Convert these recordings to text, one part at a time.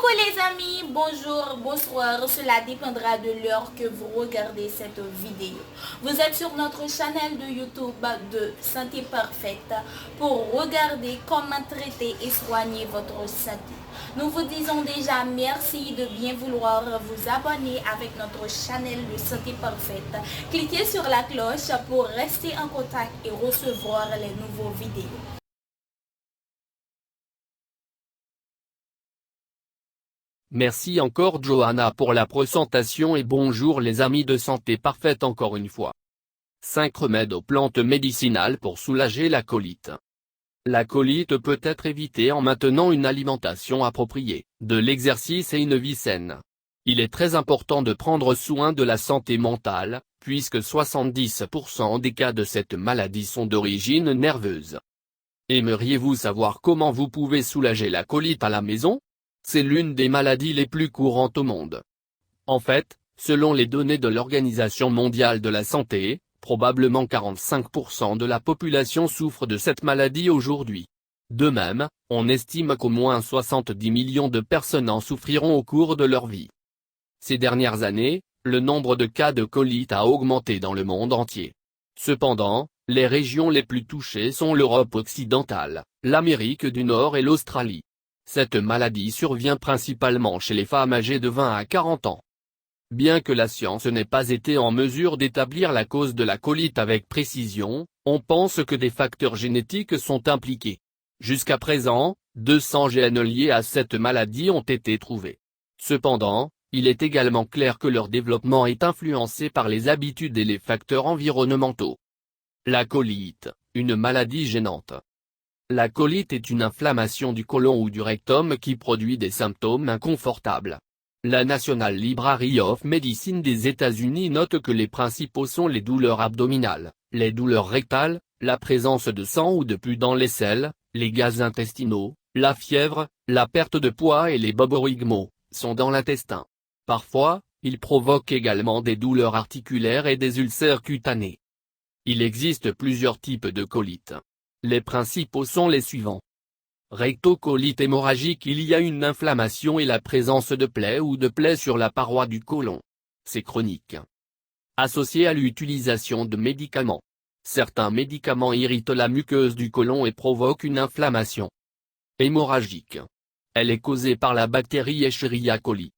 Coucou les amis, bonjour, bonsoir, cela dépendra de l'heure que vous regardez cette vidéo. Vous êtes sur notre chaîne de YouTube de Santé Parfaite pour regarder comment traiter et soigner votre santé. Nous vous disons déjà merci de bien vouloir vous abonner avec notre chaîne de Santé Parfaite. Cliquez sur la cloche pour rester en contact et recevoir les nouveaux vidéos. Merci encore Johanna pour la présentation et bonjour les amis de Santé Parfaite encore une fois. 5 remèdes aux plantes médicinales pour soulager la colite. La colite peut être évitée en maintenant une alimentation appropriée, de l'exercice et une vie saine. Il est très important de prendre soin de la santé mentale, puisque 70% des cas de cette maladie sont d'origine nerveuse. Aimeriez-vous savoir comment vous pouvez soulager la colite à la maison ? C'est l'une des maladies les plus courantes au monde. En fait, selon les données de l'Organisation mondiale de la santé, probablement 45% de la population souffre de cette maladie aujourd'hui. De même, on estime qu'au moins 70 millions de personnes en souffriront au cours de leur vie. Ces dernières années, le nombre de cas de colite a augmenté dans le monde entier. Cependant, les régions les plus touchées sont l'Europe occidentale, l'Amérique du Nord et l'Australie. Cette maladie survient principalement chez les femmes âgées de 20 à 40 ans. Bien que la science n'ait pas été en mesure d'établir la cause de la colite avec précision, on pense que des facteurs génétiques sont impliqués. Jusqu'à présent, 200 gènes liés à cette maladie ont été trouvés. Cependant, il est également clair que leur développement est influencé par les habitudes et les facteurs environnementaux. La colite, une maladie gênante. La colite est une inflammation du côlon ou du rectum qui produit des symptômes inconfortables. La National Library of Medicine des États-Unis note que les principaux sont les douleurs abdominales, les douleurs rectales, la présence de sang ou de pus dans les selles, les gaz intestinaux, la fièvre, la perte de poids et les boborygmos, sont dans l'intestin. Parfois, ils provoquent également des douleurs articulaires et des ulcères cutanés. Il existe plusieurs types de colite. Les principaux sont les suivants. Rectocolite hémorragique. Il y a une inflammation et la présence de plaies ou de plaies sur la paroi du côlon. C'est chronique. Associé à l'utilisation de médicaments. Certains médicaments irritent la muqueuse du côlon et provoquent une inflammation. Hémorragique. Elle est causée par la bactérie Escherichia coli.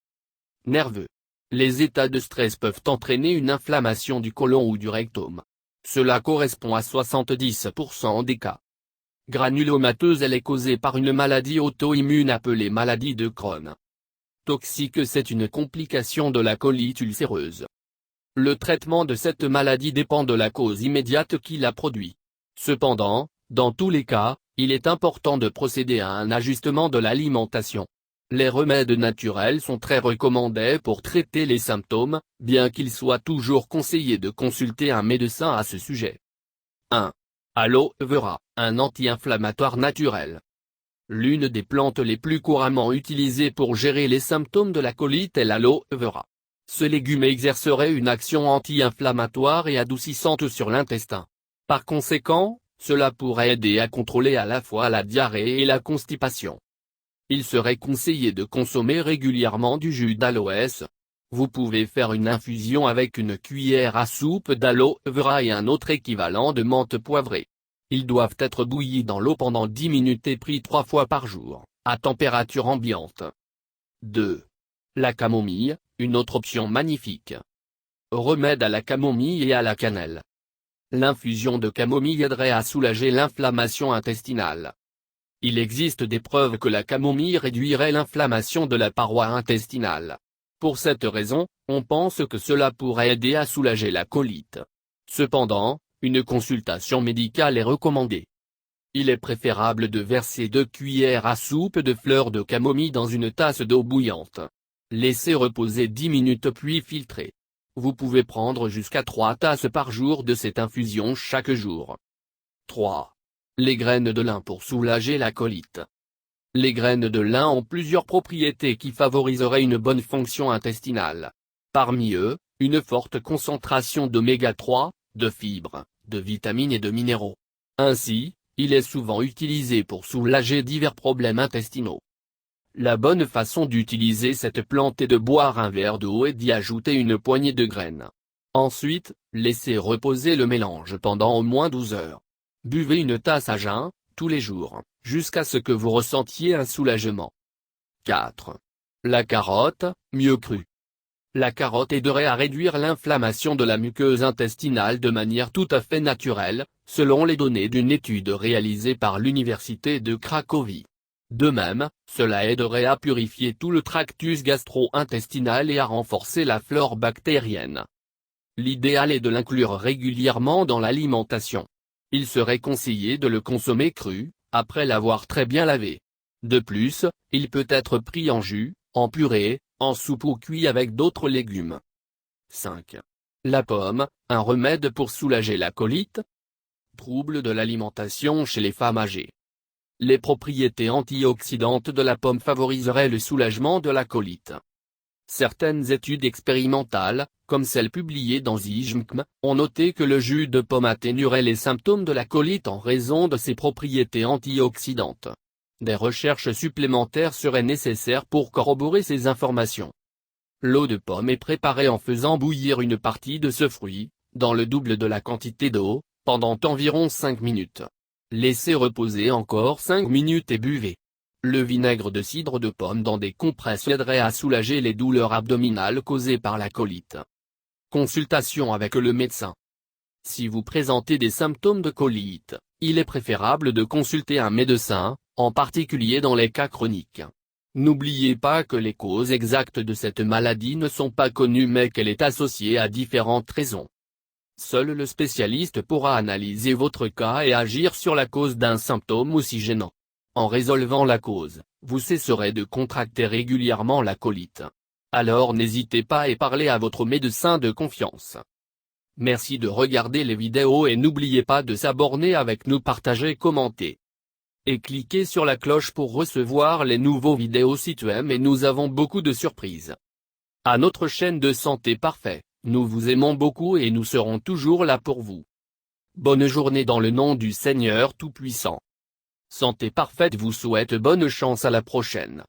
Nerveux. Les états de stress peuvent entraîner une inflammation du côlon ou du rectum. Cela correspond à 70% des cas. Granulomateuse. Elle est causée par une maladie auto-immune appelée maladie de Crohn. Toxique. C'est une complication de la colite ulcéreuse. Le traitement de cette maladie dépend de la cause immédiate qui la produit. Cependant, dans tous les cas, il est important de procéder à un ajustement de l'alimentation. Les remèdes naturels sont très recommandés pour traiter les symptômes, bien qu'il soit toujours conseillé de consulter un médecin à ce sujet. 1. Aloe vera, un anti-inflammatoire naturel. L'une des plantes les plus couramment utilisées pour gérer les symptômes de la colite est l'aloe vera. Ce légume exercerait une action anti-inflammatoire et adoucissante sur l'intestin. Par conséquent, cela pourrait aider à contrôler à la fois la diarrhée et la constipation. Il serait conseillé de consommer régulièrement du jus d'aloès. Vous pouvez faire une infusion avec une cuillère à soupe d'aloe vera et un autre équivalent de menthe poivrée. Ils doivent être bouillis dans l'eau pendant 10 minutes et pris 3 fois par jour, à température ambiante. 2. La camomille, une autre option magnifique. Remède à la camomille et à la cannelle. L'infusion de camomille aiderait à soulager l'inflammation intestinale. Il existe des preuves que la camomille réduirait l'inflammation de la paroi intestinale. Pour cette raison, on pense que cela pourrait aider à soulager la colite. Cependant, une consultation médicale est recommandée. Il est préférable de verser 2 cuillères à soupe de fleurs de camomille dans une tasse d'eau bouillante. Laissez reposer 10 minutes puis filtrer. Vous pouvez prendre jusqu'à 3 tasses par jour de cette infusion chaque jour. 3. Les graines de lin pour soulager la colite. Les graines de lin ont plusieurs propriétés qui favoriseraient une bonne fonction intestinale. Parmi eux, une forte concentration d'oméga 3, de fibres, de vitamines et de minéraux. Ainsi, il est souvent utilisé pour soulager divers problèmes intestinaux. La bonne façon d'utiliser cette plante est de boire un verre d'eau et d'y ajouter une poignée de graines. Ensuite, laissez reposer le mélange pendant au moins 12 heures. Buvez une tasse à jeun, tous les jours, jusqu'à ce que vous ressentiez un soulagement. 4. La carotte, mieux crue. La carotte aiderait à réduire l'inflammation de la muqueuse intestinale de manière tout à fait naturelle, selon les données d'une étude réalisée par l'université de Cracovie. De même, cela aiderait à purifier tout le tractus gastro-intestinal et à renforcer la flore bactérienne. L'idéal est de l'inclure régulièrement dans l'alimentation. Il serait conseillé de le consommer cru, après l'avoir très bien lavé. De plus, il peut être pris en jus, en purée, en soupe ou cuit avec d'autres légumes. 5. La pomme, un remède pour soulager la colite. Troubles de l'alimentation chez les femmes âgées. Les propriétés antioxydantes de la pomme favoriseraient le soulagement de la colite. Certaines études expérimentales, comme celle publiée dans ZIJMCM, ont noté que le jus de pomme atténuerait les symptômes de la colite en raison de ses propriétés antioxydantes. Des recherches supplémentaires seraient nécessaires pour corroborer ces informations. L'eau de pomme est préparée en faisant bouillir une partie de ce fruit, dans le double de la quantité d'eau, pendant environ 5 minutes. Laissez reposer encore 5 minutes et buvez. Le vinaigre de cidre de pomme dans des compresses aiderait à soulager les douleurs abdominales causées par la colite. Consultation avec le médecin. Si vous présentez des symptômes de colite, il est préférable de consulter un médecin, en particulier dans les cas chroniques. N'oubliez pas que les causes exactes de cette maladie ne sont pas connues mais qu'elle est associée à différentes raisons. Seul le spécialiste pourra analyser votre cas et agir sur la cause d'un symptôme aussi gênant. En résolvant la cause, vous cesserez de contracter régulièrement la colite. Alors n'hésitez pas et parlez à votre médecin de confiance. Merci de regarder les vidéos et n'oubliez pas de s'abonner avec nous, partager, commenter. Et cliquez sur la cloche pour recevoir les nouveaux vidéos si tu aimes, et nous avons beaucoup de surprises. À notre chaîne de Santé Parfait, nous vous aimons beaucoup et nous serons toujours là pour vous. Bonne journée dans le nom du Seigneur Tout-Puissant. Santé Parfaite vous souhaite bonne chance, à la prochaine.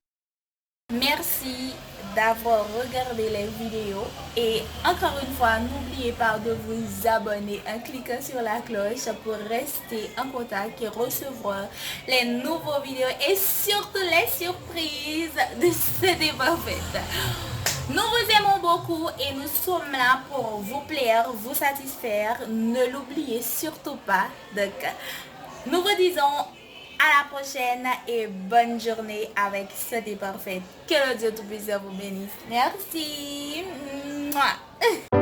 Merci d'avoir regardé les vidéos et encore une fois, n'oubliez pas de vous abonner en cliquant sur la cloche pour rester en contact et recevoir les nouveaux vidéos et surtout les surprises de Santé Parfaite. Nous vous aimons beaucoup et nous sommes là pour vous plaire, vous satisfaire. Ne l'oubliez surtout pas. Donc, nous vous disons à la prochaine et bonne journée avec Santé Parfaite. Que le Dieu Tout-Puissant vous bénisse. Merci. Mouah.